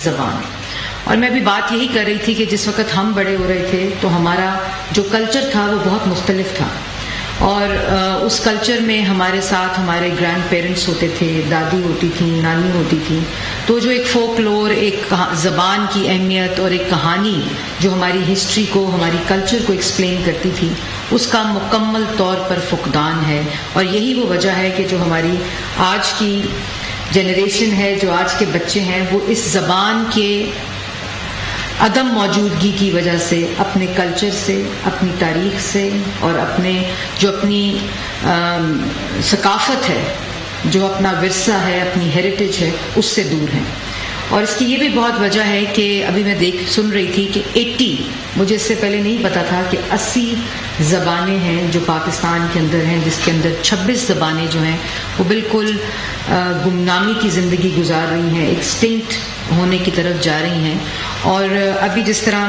زبان. اور میں بھی بات یہی کر رہی تھی کہ جس وقت ہم بڑے ہو رہے تھے تو ہمارا جو کلچر تھا وہ بہت مختلف تھا، اور اس کلچر میں ہمارے ساتھ ہمارے گرینڈ پیرنٹس ہوتے تھے، دادی ہوتی تھیں، نانی ہوتی تھیں، تو جو ایک فوک لور، ایک زبان کی اہمیت اور ایک کہانی جو ہماری ہسٹری کو، ہماری کلچر کو ایکسپلین کرتی تھی، اس کا مکمل طور پر فقدان ہے. اور یہی وہ وجہ ہے کہ جو ہماری آج کی جنریشن ہے، جو آج کے بچے ہیں، وہ اس زبان کے عدم موجودگی کی وجہ سے اپنے کلچر سے، اپنی تاریخ سے، اور اپنی ثقافت ہے، جو اپنا ورثہ ہے، اپنی ہیریٹیج ہے، اس سے دور ہیں. اور اس کی یہ بھی بہت وجہ ہے کہ ابھی میں سن رہی تھی کہ 80، مجھے اس سے پہلے نہیں پتا تھا کہ 80 زبانیں ہیں جو پاکستان کے اندر ہیں، جس کے اندر 26 زبانیں جو ہیں وہ بالکل گمنامی کی زندگی گزار رہی ہیں، ایکسٹنکٹ ہونے کی طرف جا رہی ہیں. اور ابھی جس طرح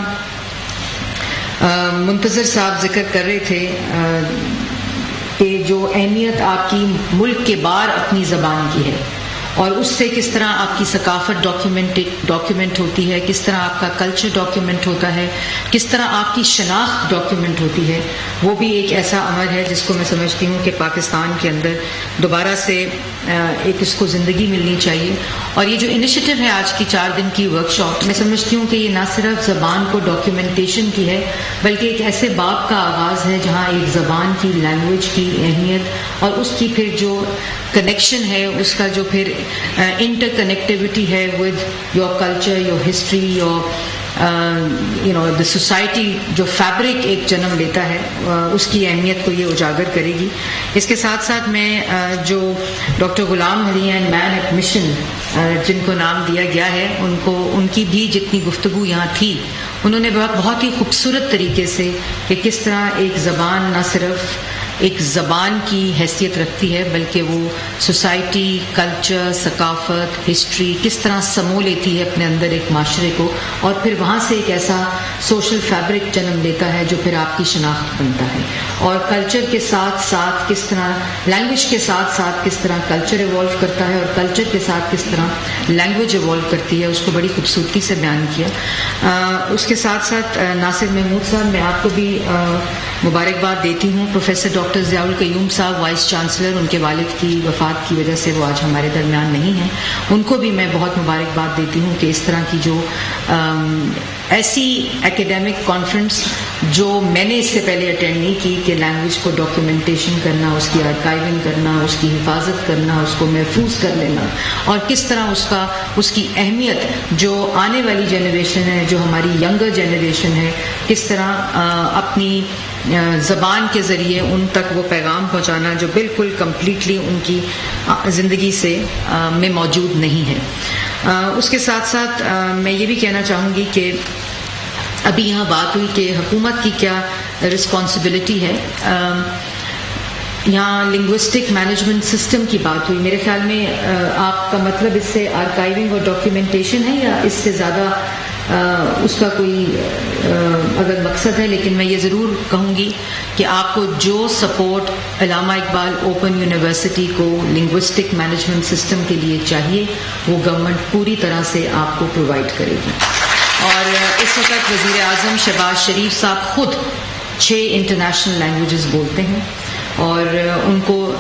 منتظر صاحب ذکر کر رہے تھے کہ جو اہمیت آپ کی ملک کے باہر اپنی زبان کی ہے، اور اس سے کس طرح آپ کی ثقافت ڈاکیومنٹ ہوتی ہے، کس طرح آپ کا کلچر ڈاکیومنٹ ہوتا ہے، کس طرح آپ کی شناخت ڈاکیومنٹ ہوتی ہے، وہ بھی ایک ایسا عمل ہے جس کو میں سمجھتی ہوں کہ پاکستان کے اندر دوبارہ سے ایک اس کو زندگی ملنی چاہیے. اور یہ جو انیشیٹو ہے آج کی 4 دن کی ورکشاپ، میں سمجھتی ہوں کہ یہ نہ صرف زبان کو ڈاکیومنٹیشن کی ہے، بلکہ ایک ایسے باب کا آغاز ہے جہاں ایک زبان کی، لینگویج کی اہمیت اور اس کی پھر جو کنیکشن ہے، اس کا جو پھر انٹر کنیکٹیوٹی ہے with your culture, your history, your the society, جو فیبرک ایک جنم لیتا ہے، اس کی اہمیت کو یہ اجاگر کرے گی. اس کے ساتھ ساتھ میں جو doctor Ghulam Ali and main at mission جن کو نام دیا گیا ہے، ان کی بھی جتنی گفتگو یہاں تھی، انہوں نے بہت ہی خوبصورت طریقے سے کہ کس طرح ایک زبان نہ صرف ایک زبان کی حیثیت رکھتی ہے، بلکہ وہ سوسائٹی، کلچر، ثقافت، ہسٹری کس طرح سمو لیتی ہے اپنے اندر ایک معاشرے کو، اور پھر وہاں سے ایک ایسا سوشل فیبرک جنم لیتا ہے جو پھر آپ کی شناخت بنتا ہے. اور کلچر کے ساتھ ساتھ کس طرح، لینگویج کے ساتھ ساتھ کس طرح کلچر ایوالو کرتا ہے، اور کلچر کے ساتھ کس طرح لینگویج ایوالو کرتی ہے، اس کو بڑی خوبصورتی سے بیان کیا. اس کے ساتھ ساتھ ناصر محمود صاحب، میں آپ کو بھی مبارکباد دیتی ہوں. پروفیسر ڈاکٹر ضیاء القیوم صاحب وائس چانسلر، ان کے والد کی وفات کی وجہ سے وہ آج ہمارے درمیان نہیں ہیں، ان کو بھی میں بہت مبارکباد دیتی ہوں کہ اس طرح کی جو ایسی ایکیڈیمک کانفرنس جو میں نے اس سے پہلے اٹینڈ نہیں کی، کہ لینگویج کو ڈاکیومنٹیشن کرنا، اس کی آرکائیونگ کرنا، اس کی حفاظت کرنا، اس کو محفوظ کر لینا، اور کس طرح اس کی اہمیت جو آنے والی جنریشن ہے، جو ہماری ینگر جنریشن ہے، کس طرح اپنی زبان کے ذریعے ان تک وہ پیغام پہنچانا جو بالکل کمپلیٹلی ان کی زندگی سے میں موجود نہیں ہے. اس کے ساتھ ساتھ میں یہ بھی کہنا چاہوں گی کہ ابھی یہاں بات ہوئی کہ حکومت کی کیا رسپانسبلٹی ہے. یہاں لنگوسٹک مینجمنٹ سسٹم کی بات ہوئی. میرے خیال میں آپ کا مطلب اس سے آرکائیونگ اور ڈاکیومنٹیشن ہے، یا اس سے زیادہ اس کا کوئی اگر مقصد ہے؟ لیکن میں یہ ضرور کہوں گی کہ آپ کو جو سپورٹ علامہ اقبال اوپن یونیورسٹی کو لنگوسٹک مینجمنٹ سسٹم کے لیے چاہیے، وہ گورنمنٹ پوری طرح سے آپ کو پرووائڈ کرے گی. اور اس وقت وزیر اعظم شہباز شریف صاحب خود 6 انٹرنیشنل لینگویجز بولتے ہیں، اور ان کو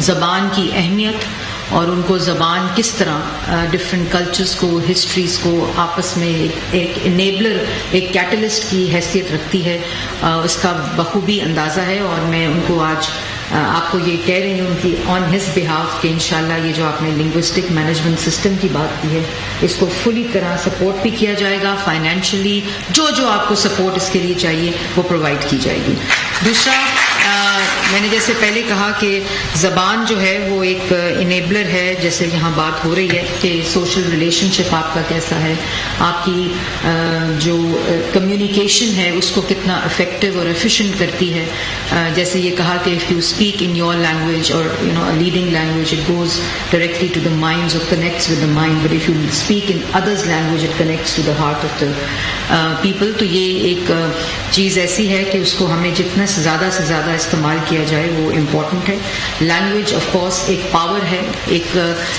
زبان کی اہمیت اور ان کو زبان کس طرح ڈفرینٹ کلچرز کو، ہسٹریز کو آپس میں ایک انیبلر، ایک کیٹلسٹ کی حیثیت رکھتی ہے، اس کا بخوبی اندازہ ہے. اور میں ان کو آج آپ کو یہ کہہ رہی ہوں کہ آن ہز بہاف کہ انشاءاللہ یہ جو آپ نے لنگوسٹک مینجمنٹ سسٹم کی بات کی ہے، اس کو فلی طرح سپورٹ بھی کیا جائے گا، فائنینشلی جو آپ کو سپورٹ اس کے لیے چاہیے وہ پرووائڈ کی جائے گی. دوسرا، میں نے جیسے پہلے کہا کہ زبان جو ہے وہ ایک انیبلر ہے، جیسے یہاں بات ہو رہی ہے کہ سوشل ریلیشن شپ آپ کا کیسا ہے، آپ کی جو کمیونیکیشن ہے اس کو کتنا افیکٹو اور ایفیشینٹ کرتی ہے. جیسے یہ کہا کہ if you speak in your language or a leading language, it goes directly to the minds or connects with the mind, but if you speak in others language, it connects to the heart of the people. تو یہ ایک چیز ایسی ہے کہ اس کو ہمیں جتنا زیادہ سے زیادہ استعمال استعمال کیا جائے وہ امپورٹنٹ ہے. لینگویج آف کورس ایک پاور ہے, ایک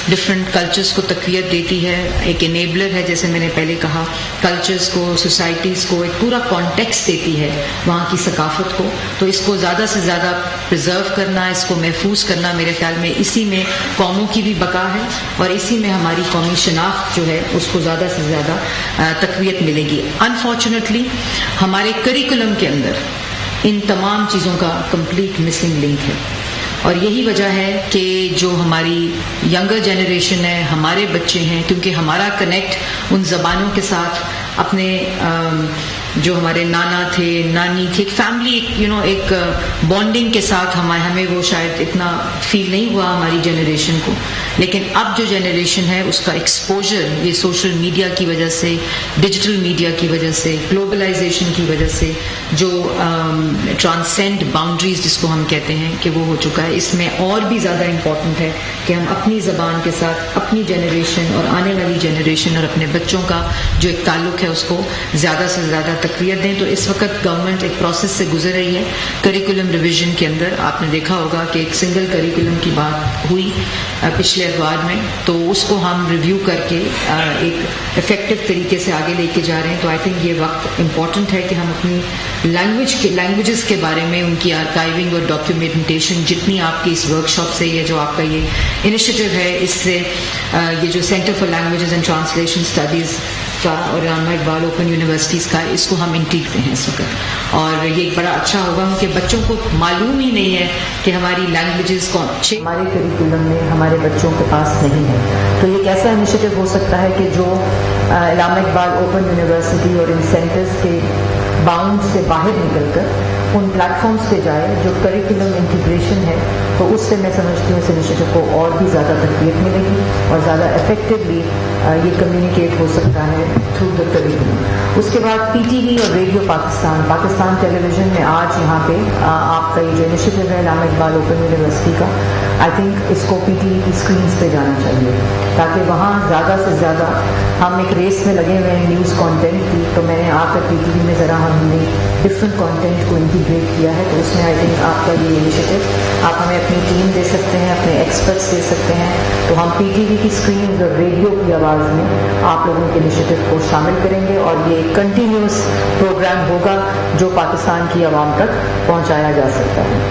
ڈفرینٹ کلچرز کو تقویت دیتی ہے, ایک انیبلر ہے, جیسے میں نے پہلے کہا, کلچرز کو, سوسائٹیز کو ایک پورا کانٹیکسٹ دیتی ہے وہاں کی ثقافت کو. تو اس کو زیادہ سے زیادہ پرزرو کرنا, اس کو محفوظ کرنا, میرے خیال میں اسی میں قوموں کی بھی بقا ہے اور اسی میں ہماری قومی شناخت جو ہے اس کو زیادہ سے زیادہ تقویت ملے گی. انفارچونیٹلی ہمارے کریکولم کے اندر ان تمام چیزوں کا کمپلیٹ مسنگ لنک ہے, اور یہی وجہ ہے کہ جو ہماری ینگر جنریشن ہے, ہمارے بچے ہیں, کیونکہ ہمارا کنیکٹ ان زبانوں کے ساتھ اپنے جو ہمارے نانا تھے, نانی تھی, ایک فیملی, ایک بانڈنگ کے ساتھ ہمیں وہ شاید اتنا فیل نہیں ہوا ہماری جنریشن کو. لیکن اب جو جنریشن ہے اس کا ایکسپوجر یہ سوشل میڈیا کی وجہ سے, ڈیجیٹل میڈیا کی وجہ سے, گلوبلائزیشن کی وجہ سے جو ٹرانسینڈ باؤنڈریز جس کو ہم کہتے ہیں کہ وہ ہو چکا ہے. اس میں اور بھی زیادہ امپورٹنٹ ہے کہ ہم اپنی زبان کے ساتھ اپنی جنریشن اور آنے والی جنریشن اور اپنے بچوں کا جو ایک تعلق ہے اس کو زیادہ سے زیادہ تقویت دیں. تو اس وقت گورنمنٹ ایک پروسیس سے گزر رہی ہے. کریکولم ریویژن کے اندر آپ نے دیکھا ہوگا کہ ایک سنگل کریکولم کی بات ہوئی پچھلے اتوار میں, تو اس کو ہم ریویو کر کے ایک افیکٹو طریقے سے آگے لے کے جا رہے ہیں. تو آئی تھنک یہ وقت امپورٹنٹ ہے کہ ہم اپنی لینگویجز کے بارے میں ان کی آرکائیونگ اور ڈاکیومنٹیشن جتنی آپ کی اس ورک شاپ سے, یہ جو آپ کا یہ انیشیٹو ہے, اس سے یہ جو centre for languages and translation studies کا اور علامہ اقبال اوپن یونیورسٹیز کا, اس کو ہم انٹیکتے ہیں اس وقت. اور یہ بڑا اچھا ہوگا کہ بچوں کو معلوم ہی نہیں ہے کہ ہماری لینگویجز کون سے ہمارے کریکولم میں ہمارے بچوں کے پاس نہیں ہے. تو یہ ایسا انیشیٹو ہو سکتا ہے کہ جو علامہ اقبال اوپن یونیورسٹی اور ان سینٹرز کے باؤنڈ سے باہر نکل کر ان پلیٹ فارمز پہ جائے جو کریکولم انٹیگریشن ہے, تو اس سے میں سمجھتی ہوں اس انیشیٹو کو اور بھی زیادہ تربیت ملے گی اور زیادہ افیکٹولی یہ کمیونیکیٹ ہو سکتا ہے تھرو دا کریکولم. اس کے بعد پی ٹی وی اور ریڈیو پاکستان ٹیلی ویژن میں آج یہاں پہ آپ کا یہ جو انیشیٹو ہے علامہ اقبال اوپن یونیورسٹی کا, آئی تھنک اس کو پی ٹی وی کی اسکرینس پہ جانا چاہیے تاکہ وہاں زیادہ سے زیادہ ہم ایک ریس میں لگے ہوئے ہیں نیوز کانٹینٹ کی. تو میں نے آ کر پی ٹی وی میں ذرا ہم نے ڈفرینٹ کانٹینٹ کو انٹیگریٹ کیا ہے, تو اس میں آئی تھنک آپ کا یہ انیشیٹو آپ ہمیں اپنی ٹیم دے سکتے ہیں, اپنے ایکسپرٹس دے سکتے ہیں, تو ہم پی ٹی وی کی اسکرین اور ریڈیو کی آواز میں آپ لوگوں کے انیشیٹو کو شامل کریں گے, اور یہ کنٹینیوس پروگرام ہوگا جو پاکستان کی عوام تک پہنچایا جا سکتا ہے.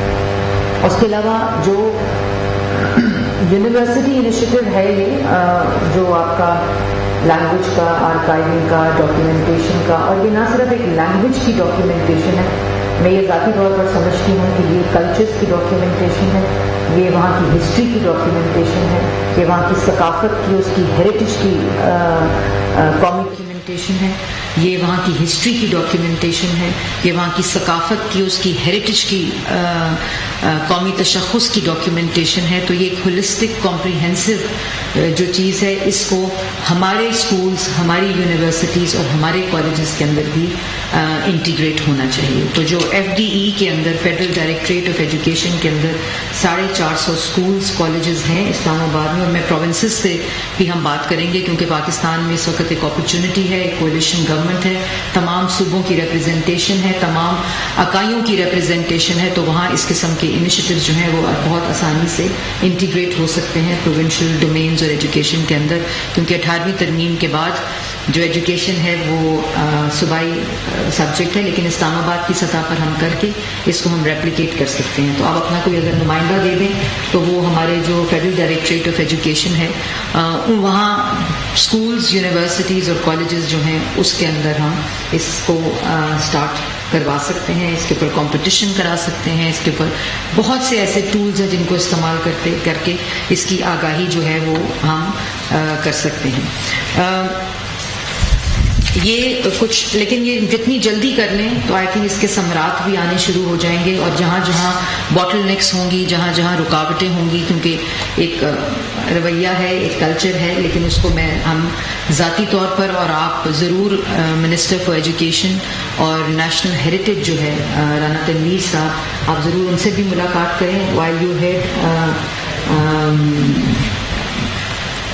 اس کے علاوہ جو یونیورسٹی انیشیٹو ہے یہ جو آپ کا لینگویج کا, آرکائیونگ کا, ڈاکیومنٹیشن کا, اور یہ نہ صرف ایک لینگویج کی ڈاکیومنٹیشن ہے, میں یہ ذاتی طور پر سمجھتی ہوں کہ یہ کلچرز کی ڈاکیومنٹیشن ہے, یہ وہاں کی ہسٹری کی ڈاکیومنٹیشن ہے, یہ وہاں کی ثقافت کی, اس کی ہیریٹیج کی قومی ڈاکیومنٹیشن ہے, یہ وہاں کی ہسٹری کی ڈاکیومنٹیشن ہے, یہ وہاں کی ثقافت کی, اس کی ہیریٹیج کی قومی تشخص کی ڈاکیومنٹیشن ہے. تو یہ ایک ہولسٹک کمپریہنسو جو چیز ہے, اس کو ہمارے اسکولز, ہماری یونیورسٹیز اور ہمارے کالجز کے اندر بھی انٹیگریٹ ہونا چاہیے. تو جو ایف ڈی ای کے اندر, فیڈرل ڈائریکٹریٹ آف ایجوکیشن کے اندر 450 اسکولز کالجز ہیں اسلام آباد میں, اور میں پروونسز سے بھی ہم بات کریں گے کیونکہ پاکستان میں اس وقت ایک اپرچونٹی ہے, ایک کولیشن گورنمنٹ ہے, تمام صوبوں کی ریپرزنٹیشن ہے, تمام اکائیوں کی ریپرزنٹیشن ہے. تو وہاں اس قسم کے انیشیٹوز جو ہیں وہ بہت آسانی سے انٹیگریٹ ہو سکتے ہیں پروونشل ڈومینز اور ایجوکیشن کے اندر, کیونکہ 18ویں ترمیم کے بعد جو ایجوکیشن ہے وہ صوبائی سبجیکٹ ہے, لیکن اسلام آباد کی سطح پر ہم کر کے اس کو ہم ریپلیکیٹ کر سکتے ہیں. تو آپ اپنا کوئی اگر نمائندہ دے دیں تو وہ ہمارے جو فیڈرل ڈائریکٹریٹ آف ایجوکیشن ہے وہاں اسکولز, یونیورسٹیز اور کالجز جو ہیں اس کے اندر ہم اس کو اسٹارٹ کروا سکتے ہیں, اس کے اوپر کمپٹیشن کرا سکتے ہیں, اس کے اوپر بہت سے ایسے ٹولز ہیں جن کو استعمال کر کے اس کی آگاہی جو ہے وہ ہم کر سکتے ہیں. یہ کچھ, لیکن یہ جتنی جلدی کر لیں تو آئی تھنک اس کے ثمرات بھی آنے شروع ہو جائیں گے, اور جہاں جہاں باٹل نیکس ہوں گی, جہاں جہاں رکاوٹیں ہوں گی, کیونکہ ایک رویہ ہے, ایک کلچر ہے, لیکن اس کو ہم ذاتی طور پر, اور آپ ضرور منسٹر فار ایجوکیشن اور نیشنل ہیریٹیج جو ہے رانا تنویر صاحب, آپ ضرور ان سے بھی ملاقات کریں. While you had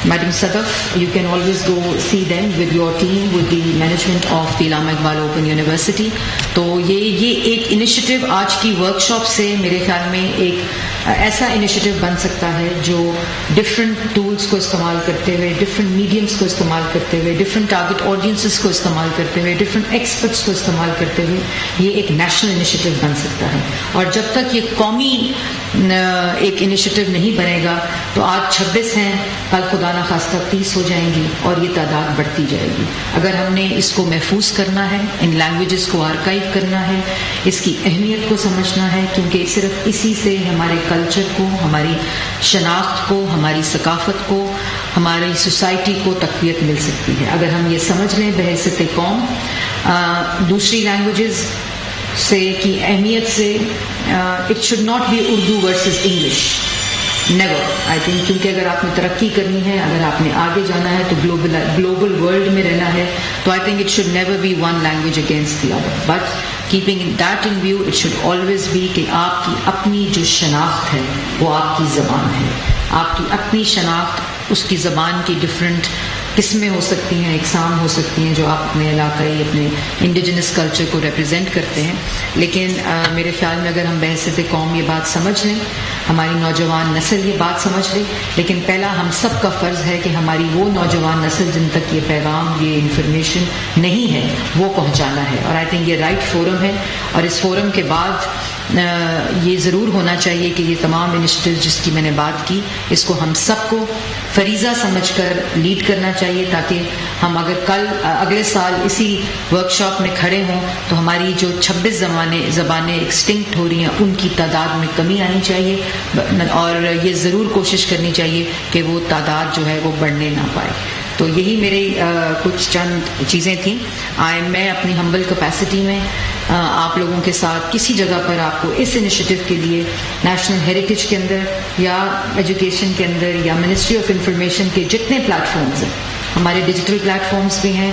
Madam Sadaf, you can always go see them with your team, with the management of the Allama Iqbal Open University. تو یہ ایک انیشیٹو آج کی ورکشاپ سے میرے خیال میں ایک ایسا انیشیٹو بن سکتا ہے جو ڈفرینٹ ٹولز کو استعمال کرتے ہوئے، ڈفرینٹ میڈیمس کو استعمال کرتے ہوئے، ڈفرینٹ ٹارگٹ آڈینسز کو استعمال کرتے ہوئے، ڈفرینٹ ایکسپرٹس کو استعمال کرتے ہوئے یہ ایک نیشنل انیشیٹو بن سکتا ہے. اور جب تک یہ قومی ایک انیشیٹو نہیں بنے گا تو آج 26 ہیں، کل خدا نہ خواستہ 30 ہو جائیں گی اور یہ تعداد بڑھتی جائے گی. اگر ہم نے اس کو محفوظ کرنا ہے، ان لینگویجز کو آرکائیو کرنا ہے، اس کی اہمیت کو سمجھنا ہے، کیونکہ صرف اسی سے ہمارے کلچر کو، ہماری شناخت کو، ہماری ثقافت کو، ہماری سوسائٹی کو تقویت مل سکتی ہے. اگر ہم یہ سمجھ لیں بحیثیت قوم دوسری لینگویجز سے کی اہمیت سے، it should not be Urdu versus English, never. I think کیونکہ اگر آپ نے ترقی کرنی ہے، اگر آپ نے آگے جانا ہے تو گلوبل ورلڈ میں رہنا ہے، تو I think it should never be one language against the other, but keeping that in view it should always be کہ آپ کی اپنی جو شناخت ہے وہ آپ کی زبان ہے. آپ کی اپنی شناخت، اس کی زبان کی ڈفرینٹ قسمیں ہو سکتی ہیں، اقسام ہو سکتی ہیں جو آپ اپنے علاقائی، اپنے انڈیجنس کلچر کو ریپرزینٹ کرتے ہیں. لیکن میرے خیال میں اگر ہم بحیثیت قوم یہ بات سمجھ لیں، ہماری نوجوان نسل یہ بات سمجھ لے، لیکن پہلا ہم سب کا فرض ہے کہ ہماری وہ نوجوان نسل جن تک یہ پیغام، یہ انفارمیشن نہیں ہے، وہ پہنچانا ہے. اور آئی تھنک یہ رائٹ فورم ہے. اور اس فورم کے بعد یہ ضرور ہونا چاہیے کہ یہ تمام انیشیٹو جس کی میں نے بات کی، اس کو ہم سب کو فریضہ سمجھ کر لیڈ کرنا چاہیے، تاکہ ہم اگر اگلے سال اسی ورکشاپ میں کھڑے ہوں تو ہماری جو 26 زبانیں ایکسٹنکٹ ہو رہی ہیں ان کی تعداد میں کمی آنی چاہیے، اور یہ ضرور کوشش کرنی چاہیے کہ وہ تعداد جو ہے وہ بڑھنے نہ پائے. تو یہی میری کچھ چند چیزیں تھیں. میں اپنی ہمبل کیپیسٹی میں آپ لوگوں کے ساتھ کسی جگہ پر آپ کو اس انیشیٹو کے لیے نیشنل ہیریٹیج کے اندر یا ایجوکیشن کے اندر یا منسٹری آف انفارمیشن کے جتنے پلیٹ فارمز ہیں، ہمارے ڈیجیٹل پلیٹ فارمز بھی ہیں،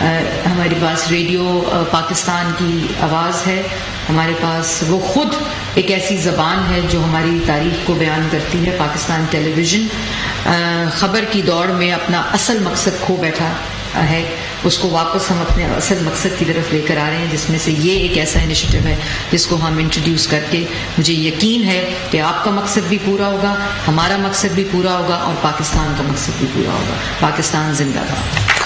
ہمارے پاس ریڈیو پاکستان کی آواز ہے، ہمارے پاس وہ خود ایک ایسی زبان ہے جو ہماری تاریخ کو بیان کرتی ہے. پاکستان ٹیلی ویژن خبر کی دوڑ میں اپنا اصل مقصد کھو بیٹھا ہے، اس کو واپس ہم اپنے اصل مقصد کی طرف لے کر آ رہے ہیں، جس میں سے یہ ایک ایسا انیشیٹو ہے جس کو ہم انٹروڈیوس کر کے مجھے یقین ہے کہ آپ کا مقصد بھی پورا ہوگا، ہمارا مقصد بھی پورا ہوگا، اور پاکستان کا مقصد بھی پورا ہوگا. پاکستان زندہ باد.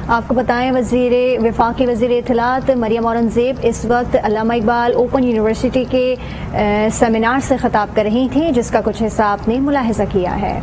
آپ کو بتائیں وفاقی وزیر اطلاعات مریم اورنگزیب اس وقت علامہ اقبال اوپن یونیورسٹی کے سیمینار سے خطاب کر رہی تھیں، جس کا کچھ حصہ آپ نے ملاحظہ کیا ہے.